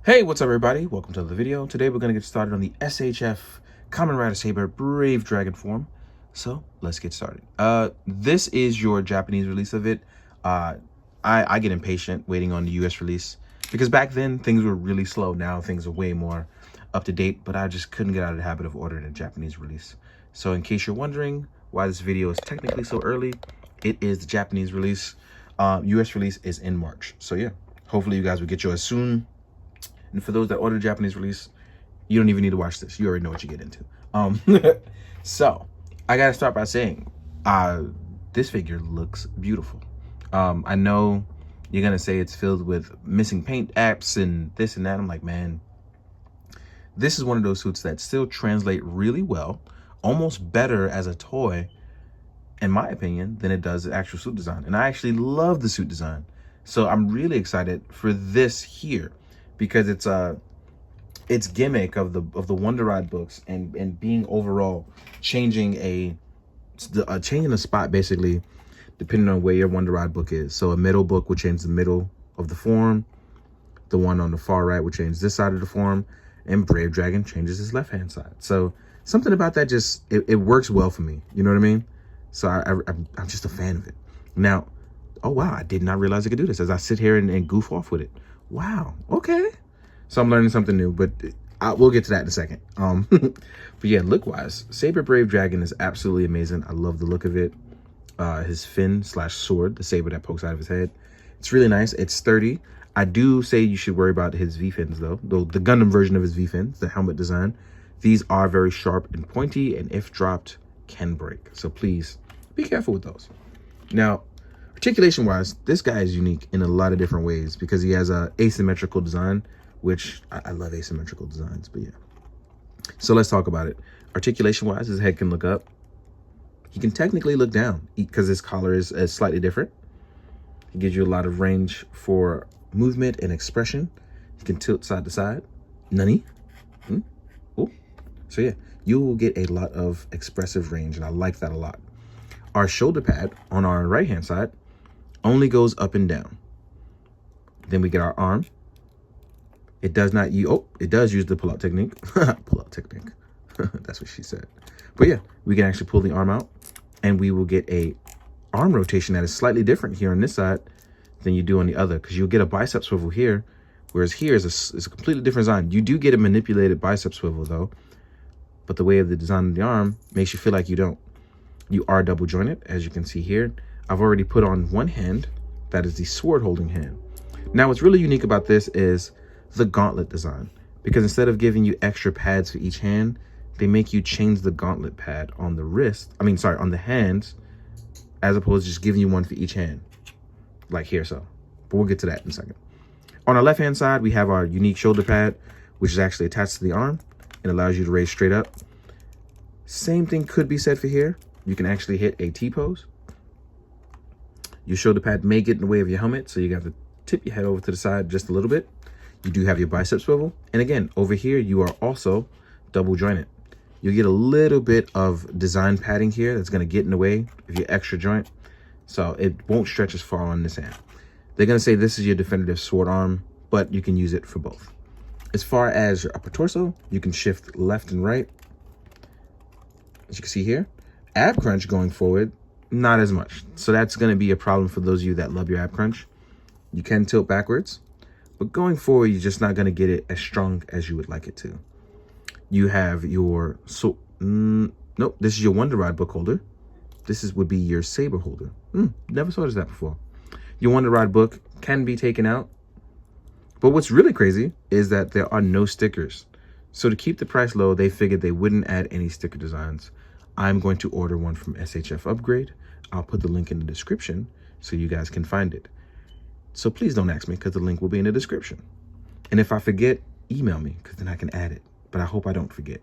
Hey, what's up everybody? Welcome to the video. Today we're going to get started on the SHF Kamen Rider Saber Brave Dragon form. So let's get started. This is your Japanese release of it. I get impatient waiting on the US release because back then things were really slow. Now things are way more up to date, but I just couldn't get out of the habit of ordering a Japanese release. So in case you're wondering why this video is technically so early, it is the Japanese release. US release is in March. So yeah, hopefully you guys will get yours soon. And for those that order the Japanese release, you don't even need to watch this. You already know what you get into. So I gotta start by saying, this figure looks beautiful. I know you're gonna say it's filled with missing paint apps and this and that. I'm like, man, this is one of those suits that still translate really well, almost better as a toy, in my opinion, than it does the actual suit design. And I actually love the suit design. So I'm really excited for this here, because it's gimmick of the Wonder Ride books and being overall changing changing the spot basically depending on where your Wonder Ride book is. So a middle book would change the middle of the form, the one on the far right would change this side of the form, and Brave Dragon changes his left hand side. So something about that just it works well for me, you know what I mean? So I'm just a fan of it. Now, oh wow, I did not realize I could do this as I sit here and goof off with it. Wow, okay. So I'm learning something new, but we'll get to that in a second. But yeah, look-wise, Saber Brave Dragon is absolutely amazing. I love the look of it. His fin / sword, the saber that pokes out of his head. It's really nice. It's sturdy. I do say you should worry about his V-fins, though. The Gundam version of his V-fins, the helmet design. These are very sharp and pointy, and if dropped, can break. So please be careful with those. Now, articulation wise, this guy is unique in a lot of different ways because he has a asymmetrical design, which I love asymmetrical designs, but yeah. So let's talk about it. Articulation wise, his head can look up. He can technically look down because his collar is slightly different. He gives you a lot of range for movement and expression. He can tilt side to side. Nani? Oh. So yeah, you will get a lot of expressive range, and I like that a lot. Our shoulder pad on our right hand side only goes up and down. Then we get our arm. It does not use, it does use the pull-out technique. Pull-out technique. That's what she said. But yeah, we can actually pull the arm out, and we will get a arm rotation that is slightly different here on this side than you do on the other, because you'll get a bicep swivel here, whereas here is a completely different design. You do get a manipulated bicep swivel though, but the way of the design of the arm makes you feel like you don't. You are double jointed, as you can see here. I've already put on one hand, that is the sword holding hand. Now what's really unique about this is the gauntlet design, because instead of giving you extra pads for each hand, they make you change the gauntlet pad on the wrist, on the hands, as opposed to just giving you one for each hand, like here so. But we'll get to that in a second. On our left hand side, we have our unique shoulder pad, which is actually attached to the arm and allows you to raise straight up. Same thing could be said for here. You can actually hit a T-pose. Your shoulder pad may get in the way of your helmet, so you have to tip your head over to the side just a little bit. You do have your bicep swivel. And again, over here, you are also double jointed. You'll get a little bit of design padding here that's going to get in the way of your extra joint, so it won't stretch as far on this hand. They're going to say this is your definitive sword arm, but you can use it for both. As far as your upper torso, you can shift left and right. As you can see here, ab crunch going forward, not as much. So that's going to be a problem for those of you that love your ab crunch. You can tilt backwards, but going forward, you're just not going to get it as strong as you would like it to. You have your, nope, this is your Wonder Ride book holder. This would be your Saber holder. Never saw that before. Your Wonder Ride book can be taken out. But what's really crazy is that there are no stickers. So to keep the price low, they figured they wouldn't add any sticker designs. I'm going to order one from SHF Upgrade. I'll put the link in the description so you guys can find it. So please don't ask me, because the link will be in the description. And if I forget, email me, because then I can add it. But I hope I don't forget.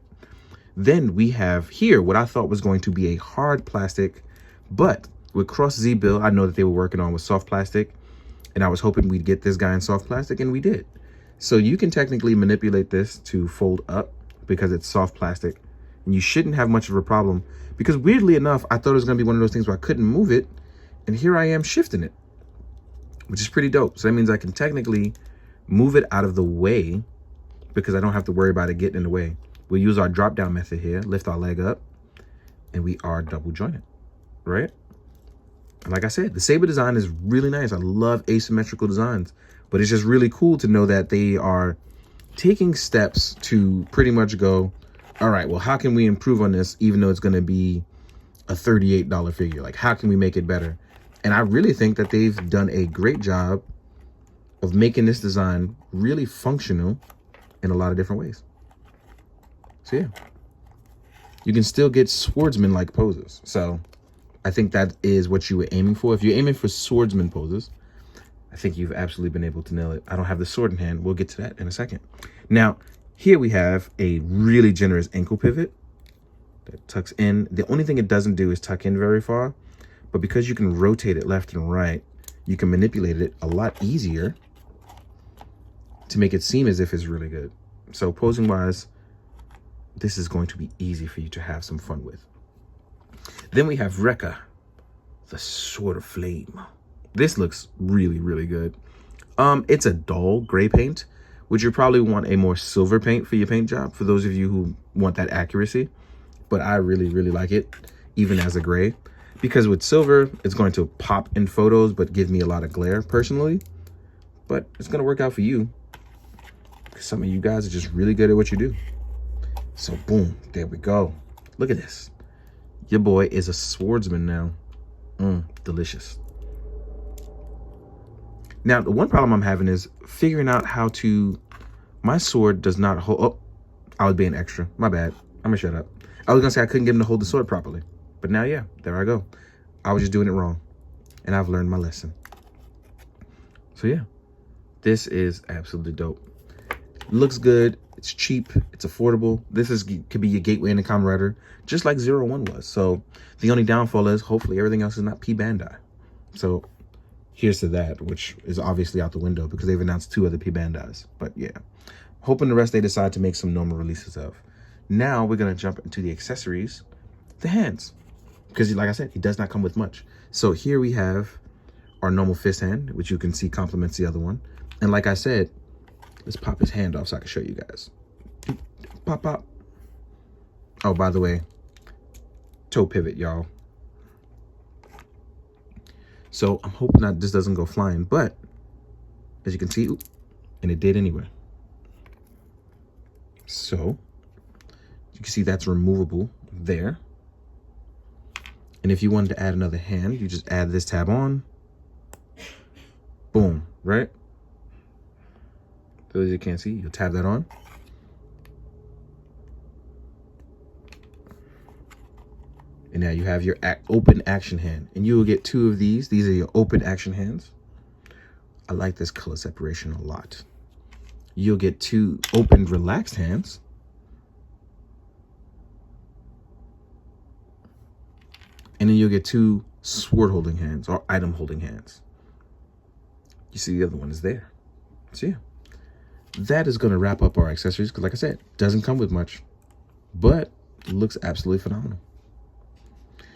Then we have here what I thought was going to be a hard plastic, but with Cross Z Bill, I know that they were working on with soft plastic, and I was hoping we'd get this guy in soft plastic, and we did. So you can technically manipulate this to fold up because it's soft plastic, and you shouldn't have much of a problem, because weirdly enough, I thought it was going to be one of those things where I couldn't move it, and here I am shifting it, which is pretty dope. So that means I can technically move it out of the way because I don't have to worry about it getting in the way. We'll use our drop down method here, lift our leg up, and we are double jointed, right? And like I said, the Saber design is really nice. I love asymmetrical designs, but it's just really cool to know that they are taking steps to pretty much go, all right, well, how can we improve on this even though it's going to be a $38 figure? Like, how can we make it better? And I really think that they've done a great job of making this design really functional in a lot of different ways. So yeah, you can still get swordsman-like poses. So I think that is what you were aiming for. If you're aiming for swordsman poses, I think you've absolutely been able to nail it. I don't have the sword in hand. We'll get to that in a second. Now, here we have a really generous ankle pivot that tucks in. The only thing it doesn't do is tuck in very far, but because you can rotate it left and right, you can manipulate it a lot easier to make it seem as if it's really good. So posing wise, this is going to be easy for you to have some fun with. Then we have Rekka, the Sword of Flame. This looks really, really good. It's a dull gray paint, which you probably want a more silver paint for your paint job, for those of you who want that accuracy. But I really, really like it, even as a gray, because with silver, it's going to pop in photos, but give me a lot of glare personally. But it's going to work out for you. Some of you guys are just really good at what you do. So boom, there we go. Look at this. Your boy is a swordsman now. Delicious. Now, the one problem I'm having is figuring out how to, my sword does not hold, oh, I was being extra. My bad. I'm gonna shut up. I was gonna say I couldn't get him to hold the sword properly. But now, yeah, there I go. I was just doing it wrong. And I've learned my lesson. So yeah, this is absolutely dope. Looks good. It's cheap. It's affordable. This could be your gateway into Kamen Rider, just like 01 was. So the only downfall is hopefully everything else is not P Bandai. So here's to that, which is obviously out the window because they've announced 2 other P Bandais. But yeah, hoping the rest they decide to make some normal releases of. Now we're going to jump into the accessories, the hands, because like I said, it does not come with much. So here we have our normal fist hand, which you can see complements the other one. And like I said, let's pop his hand off so I can show you guys. Pop, pop. Oh, by the way, toe pivot, y'all. So I'm hoping that this doesn't go flying, but as you can see, and it did anyway. So you can see that's removable there. And if you wanted to add another hand, you just add this tab on. Boom, right? So as you can't see, you'll tab that on. And now you have your open action hand. And you will get 2 of these. These are your open action hands. I like this color separation a lot. You'll get 2 open relaxed hands. And then you'll get 2 sword holding hands or item holding hands. You see the other one is there. So yeah. That is going to wrap up our accessories because like I said, it doesn't come with much, but it looks absolutely phenomenal.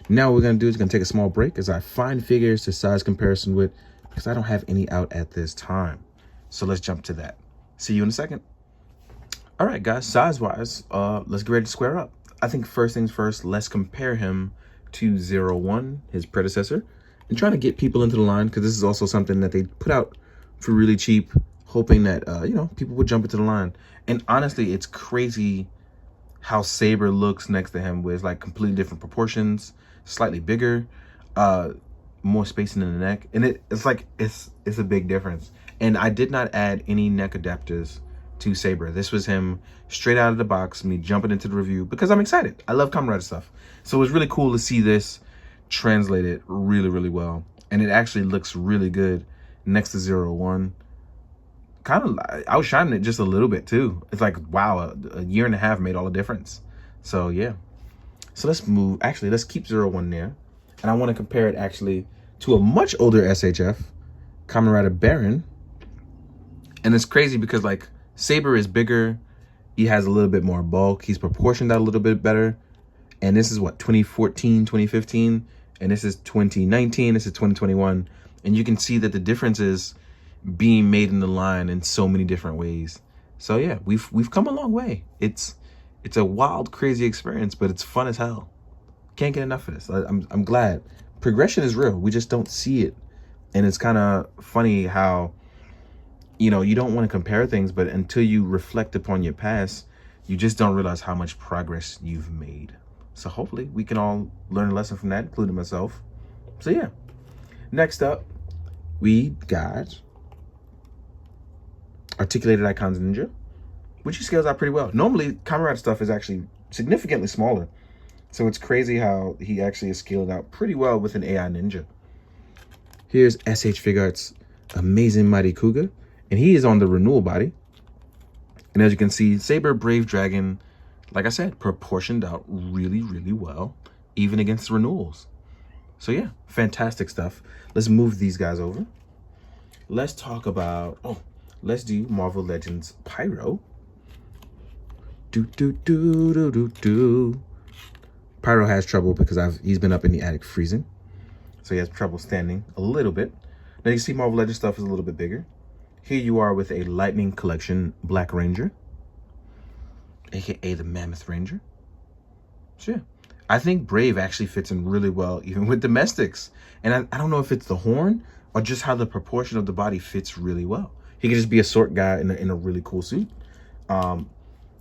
Now what we're going to do is going to take a small break as I find figures to size comparison with, because I don't have any out at this time. So let's jump to that. See you in a second. All right, guys, size-wise, let's get ready to square up. I think first things first, let's compare him to 01, his predecessor, and trying to get people into the line because this is also something that they put out for really cheap, hoping that, you know, people would jump into the line. And honestly, it's crazy how Saber looks next to him with like completely different proportions, slightly bigger, more spacing in the neck. And it's like, it's a big difference. And I did not add any neck adapters to Saber. This was him straight out of the box, me jumping into the review because I'm excited. I love Kamen Rider stuff. So it was really cool to see this translated really, really well. And it actually looks really good next to 01. Kind of outshining it just a little bit too. It's like, wow, a year and a half made all the difference. So yeah. So let's move, actually, let's keep 01 there. And I want to compare it actually to a much older SHF, Kamen Rider Baron. And it's crazy because like Saber is bigger. He has a little bit more bulk. He's proportioned out a little bit better. And this is what, 2014, 2015. And this is 2019. This is 2021. And you can see that the difference is being made in the line in so many different ways. So yeah, we've come a long way. It's a wild, crazy experience, but it's fun as hell. Can't get enough of this. I'm glad. Progression is real. We just don't see it. And it's kind of funny how, you know, you don't want to compare things, but until you reflect upon your past, you just don't realize how much progress you've made. So hopefully we can all learn a lesson from that, including myself. So yeah. Next up, we got Articulated Icons Ninja, which he scales out pretty well. Normally, Kamen Rider stuff is actually significantly smaller. So it's crazy how he actually is scaled out pretty well with an AI ninja. Here's SH Figuarts Amazing Mighty Cougar, and he is on the renewal body. And as you can see, Saber Brave Dragon, like I said, proportioned out really, really well, even against renewals. So yeah, fantastic stuff. Let's move these guys over. Let's talk about, let's do Marvel Legends Pyro. Pyro has trouble because he's been up in the attic freezing. So he has trouble standing a little bit. Now you see Marvel Legends stuff is a little bit bigger. Here you are with a Lightning Collection Black Ranger, aka the Mammoth Ranger. So yeah, I think Brave actually fits in really well even with domestics. And I don't know if it's the horn or just how the proportion of the body fits really well. He could just be a short guy in a really cool suit.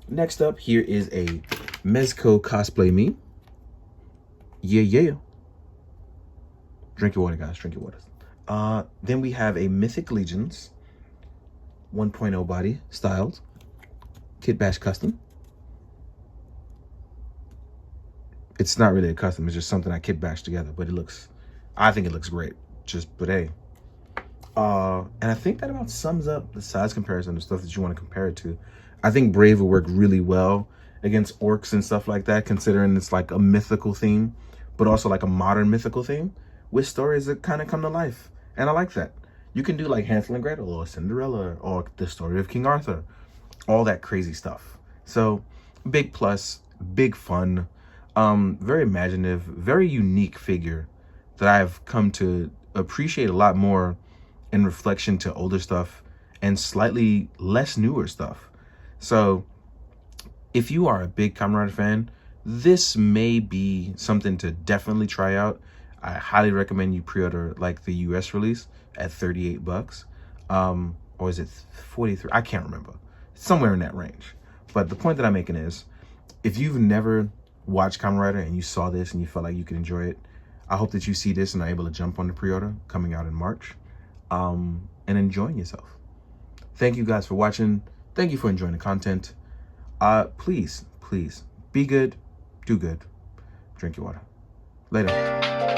Next up, here is a Mezco cosplay me. Yeah. Drink your water, guys. Drink your water. Then we have a Mythic Legions 1.0 body styled Kit Bash custom. It's not really a custom. It's just something I Kit Bash together, but I think it looks great. But hey. And I think that about sums up the size comparison, the stuff that you want to compare it to. I think Brave will work really well against orcs and stuff like that, considering it's like a mythical theme, but also like a modern mythical theme with stories that kind of come to life. And I like that. You can do like Hansel and Gretel or Cinderella or the story of King Arthur, all that crazy stuff. So big plus, big fun, very imaginative, very unique figure that I've come to appreciate a lot more in reflection to older stuff and slightly less newer stuff. So if you are a big Kamen Rider fan, this may be something to definitely try out. I highly recommend you pre-order like the US release at $38. Or is it 43? I can't remember. Somewhere in that range. But the point that I'm making is, if you've never watched Kamen Rider and you saw this and you felt like you could enjoy it, I hope that you see this and are able to jump on the pre-order coming out in March, and enjoying yourself. Thank you guys for watching. Thank you for enjoying the content. Please be good, do good, drink your water. Later.